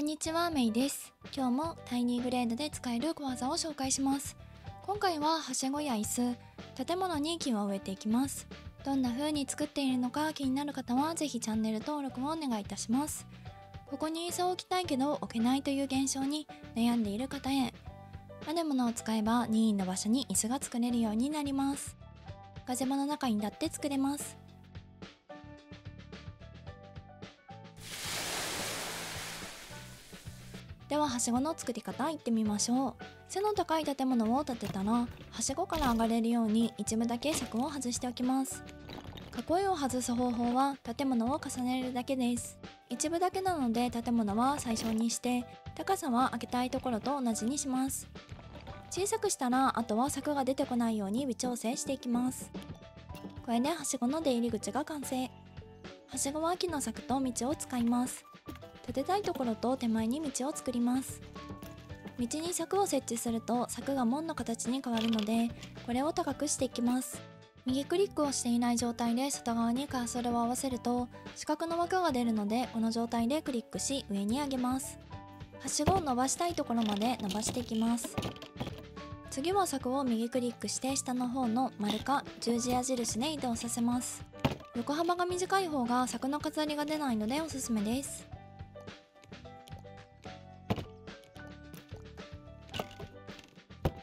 んにちは、メイです。今日もタイニーグレードで使える小技を紹介します。今回ははしごや椅子、建物に木を植えていきます。どんな風に作っているのか気になる方はぜひチャンネル登録をお願いいたします。ここに椅子を置きたいけど置けないという現象に悩んでいる方へ、あるものを使えば任意の場所に椅子が作れるようになります。ガゼボの中にだって作れます。でははしごの作り方いってみましょう。背の高い建物を建てたらはしごから上がれるように一部だけ柵を外しておきます。囲いを外す方法は建物を重ねるだけです。一部だけなので建物は最小にして高さは開けたいところと同じにします。小さくしたらあとは柵が出てこないように微調整していきます。これではしごの出入り口が完成。はしごは木の柵と道を使います。立てたいところと手前に道を作ります。道に柵を設置すると柵が門の形に変わるので、これを高くしていきます。右クリックをしていない状態で外側にカーソルを合わせると四角の枠が出るので、この状態でクリックし上に上げます。はしごを伸ばしたいところまで伸ばしていきます。次は柵を右クリックして下の方の丸か十字矢印で移動させます。横幅が短い方が柵の飾りが出ないのでおすすめです。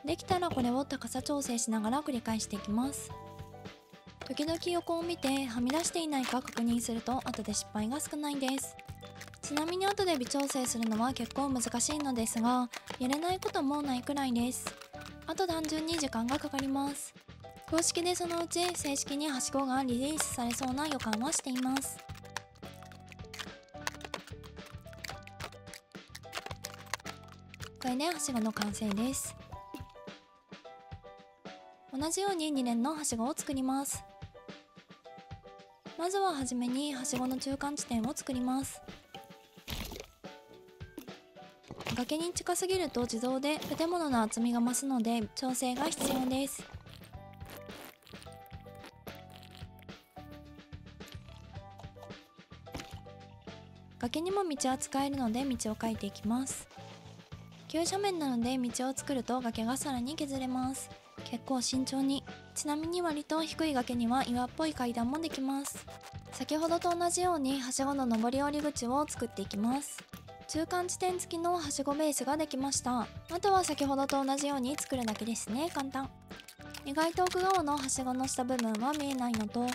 できたらこれを高さ調整しながら繰り返していきます。時々横を見てはみ出していないか確認すると後で失敗が少ないです。ちなみに後で微調整するのは結構難しいのですが、やれないこともないくらいです。あと単純に時間がかかります。公式でそのうち正式にはしごがリリースされそうな予感はしています。これではしごの完成です。同じように2連のはしごを作ります。まずははじめにはしごの中間地点を作ります。崖に近すぎると自動で建物の厚みが増すので調整が必要です。崖にも道は使えるので道を描いていきます。急斜面なので道を作ると崖がさらに削れます。結構慎重に。ちなみに割と低い崖には岩っぽい階段もできます。先ほどと同じようにはしごの上り下り口を作っていきます。中間地点付きのはしごベースができました。あとは先ほどと同じように作るだけですね。簡単。意外と奥側のはしごの下部分は見えないのと、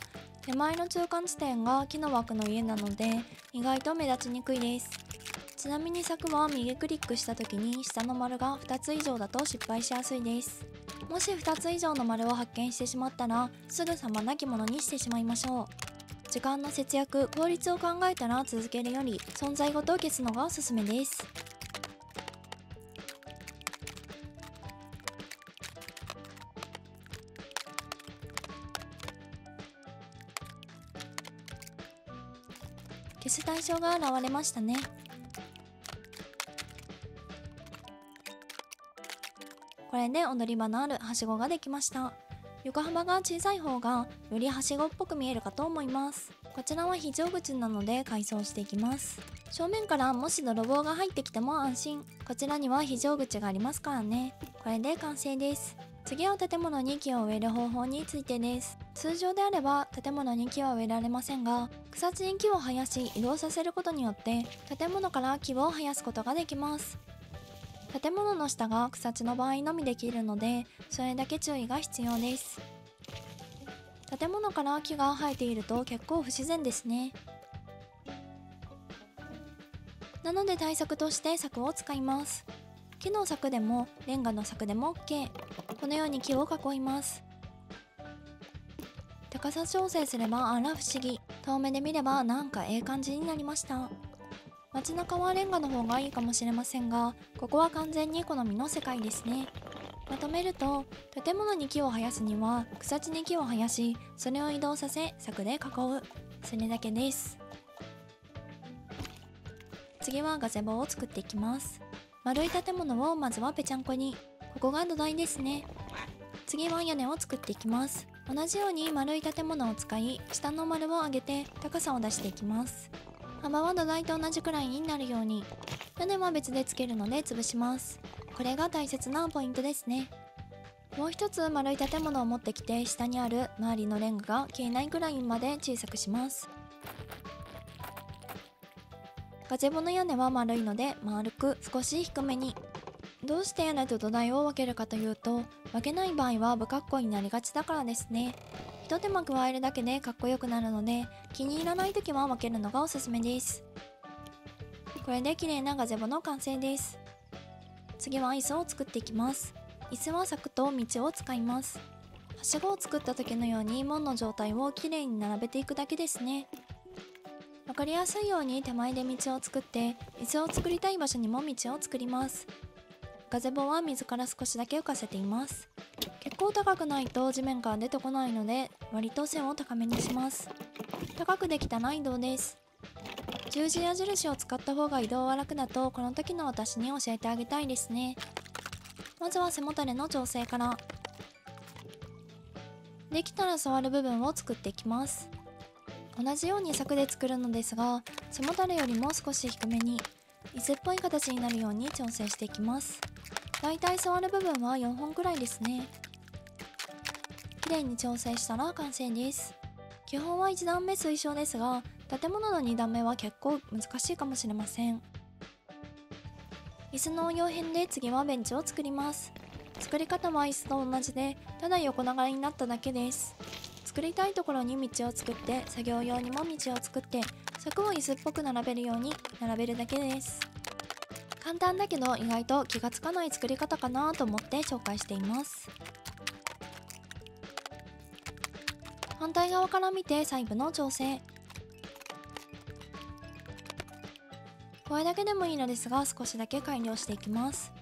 手前の中間地点が木の枠の家なので意外と目立ちにくいです。ちなみに柵は右クリックした時に下の丸が2つ以上だと失敗しやすいです。もし2つ以上の丸を発見してしまったらすぐさまなきものにしてしまいましょう。時間の節約、効率を考えたら続けるより存在ごと消すのがおすすめです。消す対象が現れましたね。これで踊り場のあるはしごができました。横幅が小さい方がよりはしごっぽく見えるかと思います。こちらは非常口なので改装していきます。正面からもし泥棒が入ってきても安心。こちらには非常口がありますからね。これで完成です。次は建物に木を植える方法についてです。通常であれば建物に木は植えられませんが、草地に木を生やし移動させることによって建物から木を生やすことができます。建物の下が草地の場合のみできるので、それだけ注意が必要です。建物から木が生えていると結構不自然ですね。なので対策として柵を使います。木の柵でもレンガの柵でも OK。このように木を囲います。高さ調整すればあら不思議。遠目で見ればなんかええ感じになりました。街中はレンガの方がいいかもしれませんが、ここは完全に好みの世界ですね。まとめると、建物に木を生やすには草地に木を生やし、それを移動させ柵で囲う。それだけです。次はガゼボを作っていきます。丸い建物をまずはぺちゃんこに。ここが土台ですね。次は屋根を作っていきます。同じように丸い建物を使い、下の丸を上げて高さを出していきます。幅は土台と同じくらいになるように。屋根は別でつけるので潰します。これが大切なポイントですね。もう一つ丸い建物を持ってきて、下にある周りのレンガが消えないくらいまで小さくします。ガゼボの屋根は丸いので丸く少し低めに。どうして屋根と土台を分けるかというと、分けない場合は不格好になりがちだからですね。一手間加えるだけでかっこよくなるので、気に入らない時は分けるのがおすすめです。これで綺麗なガゼボの完成です。次は椅子を作っていきます。椅子は柵と道を使います。はしごを作った時のように門の状態をきれいに並べていくだけですね。わかりやすいように手前で道を作って、椅子を作りたい場所にも道を作ります。ガゼボは水から少しだけ浮かせています。結構高くないと地面から出てこないので、割と線を高めにします。高くできたら移動です。十字矢印を使った方が移動は楽だと、この時の私に教えてあげたいですね。まずは背もたれの調整から。できたら座る部分を作っていきます。同じように柵で作るのですが、背もたれよりも少し低めに椅子っぽい形になるように調整していきます。だいたい座る部分は4本くらいですね。きれいに調整したら完成です。基本は1段目推奨ですが、建物の2段目は結構難しいかもしれません。椅子の応用編で次はベンチを作ります。作り方は椅子と同じで、ただ横長になっただけです。作りたいところに道を作って、作業用にも道を作って、柵を椅子っぽく並べるように並べるだけです。簡単だけど意外と気がつかない作り方かなと思って紹介しています。反対側から見て細部の調整。これだけでもいいのですが、少しだけ改良していきます。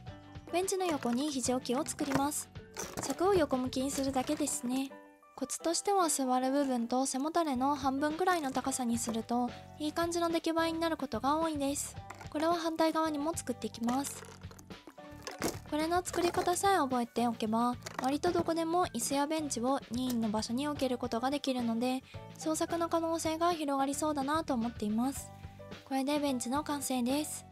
ベンチの横に肘置きを作ります。柵を横向きにするだけですね。コツとしては座る部分と背もたれの半分くらいの高さにすると、いい感じの出来栄えになることが多いです。これを反対側にも作っていきます。これの作り方さえ覚えておけば、割とどこでも椅子やベンチを任意の場所に置けることができるので、創作の可能性が広がりそうだなと思っています。これでベンチの完成です。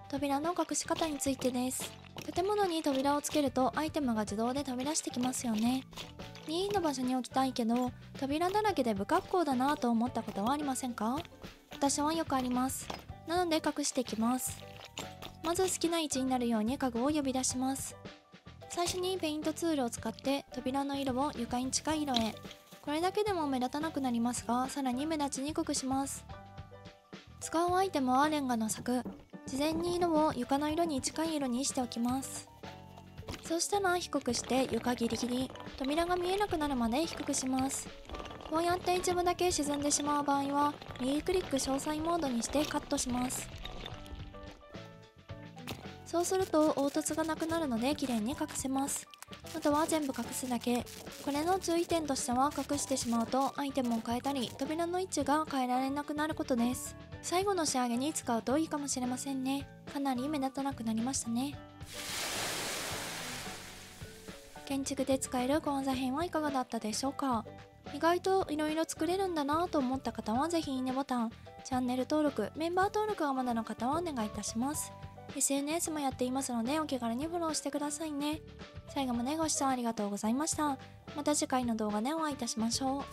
扉の隠し方についてです。建物に扉をつけるとアイテムが自動で飛び出してきますよね。任意の場所に置きたいけど、扉だらけで不格好だなと思ったことはありませんか？私はよくあります。なので隠していきます。まず好きな位置になるように家具を呼び出します。最初にペイントツールを使って扉の色を床に近い色へ。これだけでも目立たなくなりますが、さらに目立ちにくくします。使うアイテムはレンガの柵。事前に色を床の色に近い色にしておきます。そしたら低くして床ギリギリ、扉が見えなくなるまで低くします。こうやって一部だけ沈んでしまう場合は、右クリック詳細モードにしてカットします。そうすると凹凸がなくなるので綺麗に隠せます。あとは全部隠すだけ。これの注意点としては、隠してしまうとアイテムを変えたり扉の位置が変えられなくなることです。最後の仕上げに使うといいかもしれませんね。かなり目立たなくなりましたね。建築で使える講座編はいかがだったでしょうか？意外といろいろ作れるんだなと思った方はぜひいいねボタン、チャンネル登録、メンバー登録がまだの方はお願いいたします。SNS もやっていますのでお気軽にフォローしてくださいね。最後までご視聴ありがとうございました。また次回の動画でお会いいたしましょう。